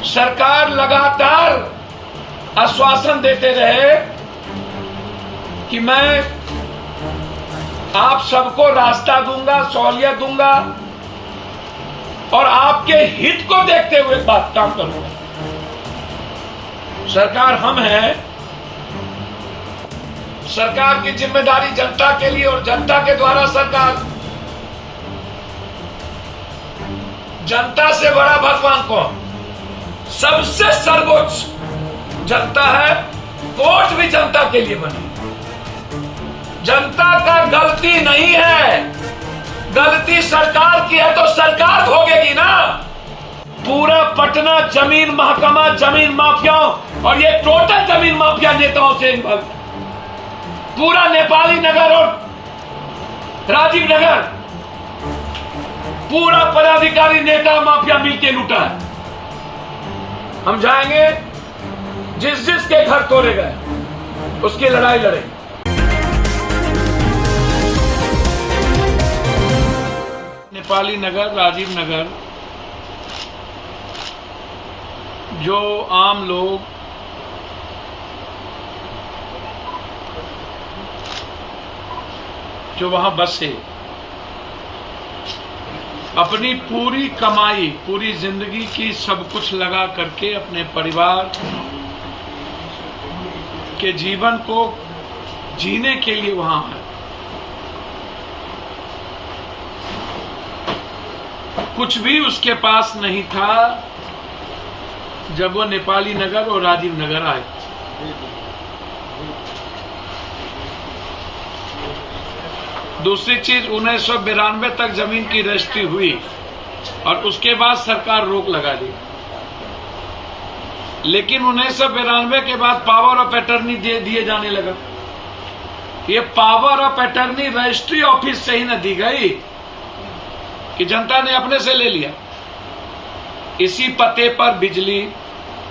सरकार लगातार आश्वासन देते रहे कि मैं आप सबको रास्ता दूंगा, सहूलियत दूंगा और आपके हित को देखते हुए बात काम करूंगा। सरकार हम हैं, सरकार की जिम्मेदारी जनता के लिए और जनता के द्वारा सरकार। जनता से बड़ा भगवान कौन? सबसे सर्वोच्च जनता है। कोर्ट भी जनता के लिए बनी। जनता का गलती नहीं है, गलती सरकार की है तो सरकार भोगेगी ना। पूरा पटना जमीन महकमा, जमीन माफियाओं और ये टोटल जमीन माफिया नेताओं से पूरा नेपाली नगर और राजीव नगर पूरा पदाधिकारी नेता माफिया मिलकर लूटा है। हम जाएंगे, जिस जिस के घर तोड़े गए उसकी लड़ाई लड़ेंगे। नेपाली नगर, राजीव नगर, जो आम लोग जो वहां बसे, अपनी पूरी कमाई, पूरी जिंदगी की सब कुछ लगा करके अपने परिवार के जीवन को जीने के लिए वहां है। कुछ भी उसके पास नहीं था जब वो नेपाली नगर और राजीव नगर आए। दूसरी चीज, 1992 तक जमीन की रजिस्ट्री हुई और उसके बाद सरकार रोक लगा दी। लेकिन 1992 के बाद पावर ऑफ अटर्नी दिए जाने लगा। ये power of attorney registry office से ही न दी गई कि जनता ने अपने से ले लिया। इसी पते पर बिजली,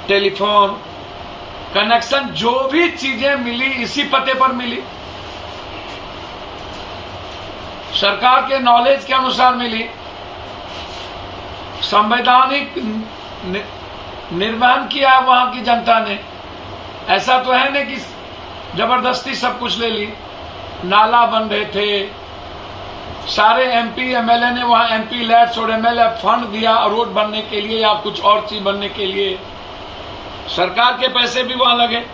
टेलीफोन कनेक्शन, जो भी चीजें मिली इसी पते पर मिली। सरकार के नॉलेज के अनुसार मिली। संवैधानिक निर्माण किया वहां की जनता ने। ऐसा तो है नहीं कि जबरदस्ती सब कुछ ले ली। नाला बन रहे थे, सारे एमपी एमएलए ने वहां एमपी लैट्स और एमएलए फंड दिया रोड बनने के लिए या कुछ और चीज बनने के लिए। सरकार के पैसे भी वहां लगे।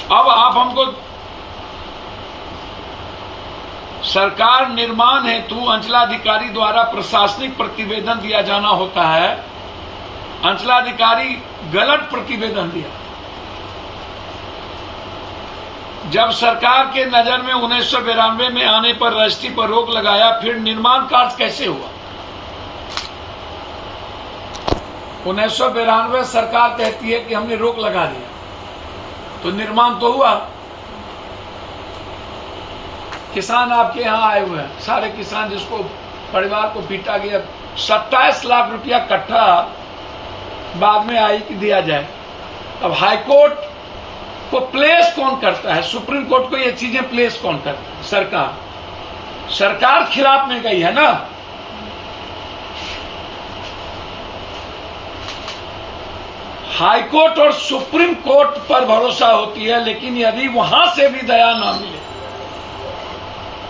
अब आप हमको सरकार निर्माण हेतु अंचलाधिकारी द्वारा प्रशासनिक प्रतिवेदन दिया जाना होता है। अंचलाधिकारी गलत प्रतिवेदन दिया। जब सरकार के नजर में 1992 में आने पर रजिस्ट्री पर रोक लगाया, फिर निर्माण कार्य कैसे हुआ? 1992 सरकार कहती है कि हमने रोक लगा दिया, तो निर्माण तो हुआ। किसान आपके यहां आए हुए हैं, सारे किसान जिसको परिवार को पीटा गया, 27 लाख रुपया कट्ठा बाद में आई कि दिया जाए। अब हाईकोर्ट को प्लेस कौन करता है? सुप्रीम कोर्ट को ये चीजें प्लेस कौन करता है? सरकार। सरकार खिलाफ में गई है ना। हाईकोर्ट और सुप्रीम कोर्ट पर भरोसा होती है, लेकिन यदि वहां से भी दया ना मिले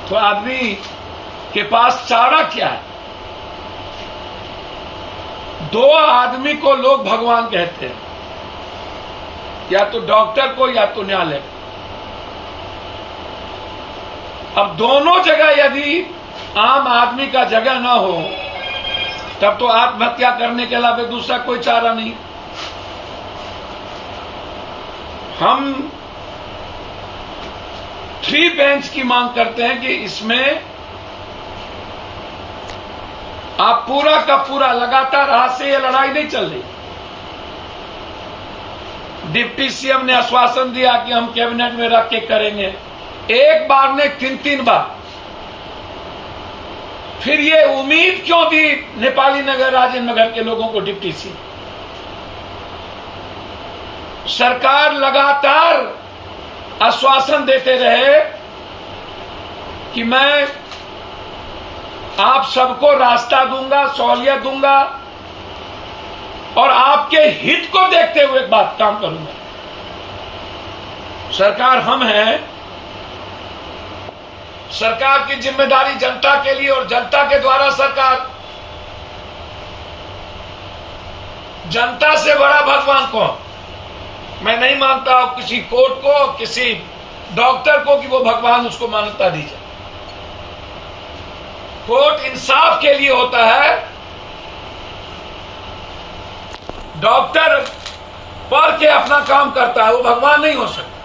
तो आदमी के पास चारा क्या है? दो आदमी को लोग भगवान कहते हैं, या तो डॉक्टर को या तो न्यायालय। अब दोनों जगह यदि आम आदमी का जगह ना हो तब तो आत्महत्या करने के अलावा दूसरा कोई चारा नहीं। हम 3 बेंच की मांग करते हैं कि इसमें आप पूरा का पूरा, लगातार हाथ से ये लड़ाई नहीं चल रही। डिप्टी सीएम ने आश्वासन दिया कि हम कैबिनेट में रख के करेंगे, एक बार ने 3 बार। फिर ये उम्मीद क्यों दी नेपाली नगर, राजीव नगर के लोगों को डिप्टी सीएम? सरकार लगातार आश्वासन देते रहे कि मैं आप सबको रास्ता दूंगा, सहूलियत दूंगा और आपके हित को देखते हुए एक बात काम करूंगा। सरकार हम हैं, सरकार की जिम्मेदारी जनता के लिए और जनता के द्वारा सरकार। जनता से बड़ा भगवान कौन? मैं नहीं मानता हूं किसी कोर्ट को, किसी डॉक्टर को कि वो भगवान, उसको मान्यता दी जाए। कोर्ट इंसाफ के लिए होता है। डॉक्टर पढ़ के अपना काम करता है, वो भगवान नहीं हो सकता।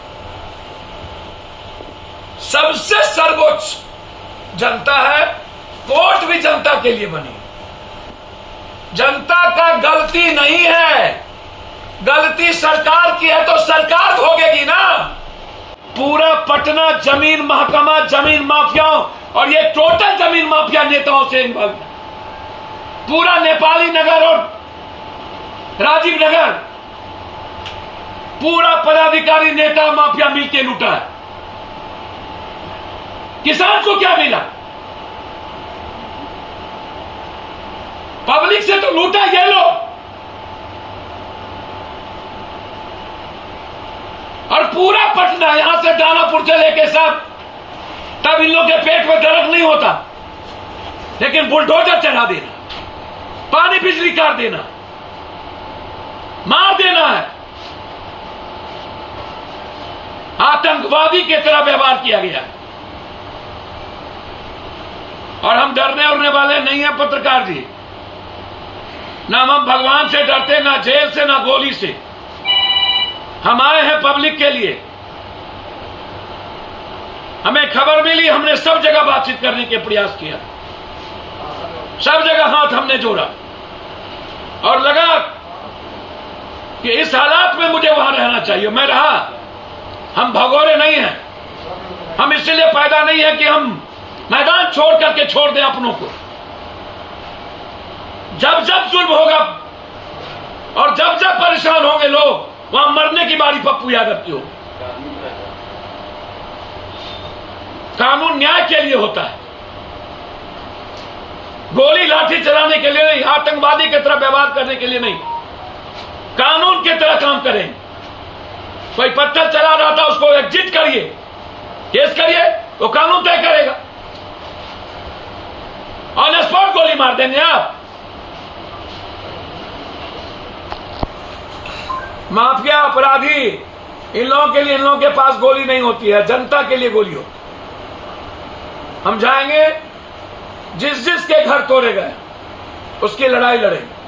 सबसे सर्वोच्च जनता है, कोर्ट भी जनता के लिए बनी। जनता का गलती नहीं है, गलती सरकार की है तो सरकार भोगेगी ना। पूरा पटना जमीन महकमा, जमीन माफियाओं और ये टोटल जमीन माफिया नेताओं से इन्वॉल्व, पूरा नेपाली नगर और राजीव नगर, पूरा पदाधिकारी नेता माफिया मिलकर लूटा है। किसान को क्या मिला? पब्लिक से तो लूटा ये लोग, और पूरा पटना यहां से दानापुर से लेके सब, तब इन लोग के पेट में दर्द नहीं होता, लेकिन बुलडोजर चढ़ा देना, पानी बिजली काट देना, मार देना है, आतंकवादी की तरह व्यवहार किया गया है। और हम डरने उड़ने वाले नहीं हैं पत्रकार जी, ना हम भगवान से डरते, ना जेल से, ना गोली से। हम आए हैं पब्लिक के लिए। हमें खबर मिली, हमने सब जगह बातचीत करने के प्रयास किया, सब जगह हाथ हमने जोड़ा और लगा कि इस हालात में मुझे वहां रहना चाहिए। मैं रहा। हम भगोरे नहीं हैं, हम इसलिए पैदा नहीं है कि हम मैदान छोड़ करके छोड़ दें अपनों को। जब जब जुल्म होगा और जब जब परेशान होंगे लोग, वहां मरने की बारी पप्पू यादव की हो। कानून न्याय के लिए होता है, गोली लाठी चलाने के लिए नहीं, आतंकवादी की तरह व्यवहार करने के लिए नहीं। कानून की तरह काम करें। कोई पत्थर चला रहा था, उसको एग्जिट करिए, केस करिए, वो कानून तय करेगा। ऑन स्पॉट गोली मार देंगे आप। माफिया अपराधी, इन लोगों के लिए, इन लोगों के पास गोली नहीं होती है, जनता के लिए गोली हो। हम जाएंगे, जिस जिस के घर तोड़े गए उसकी लड़ाई लड़ेंगे।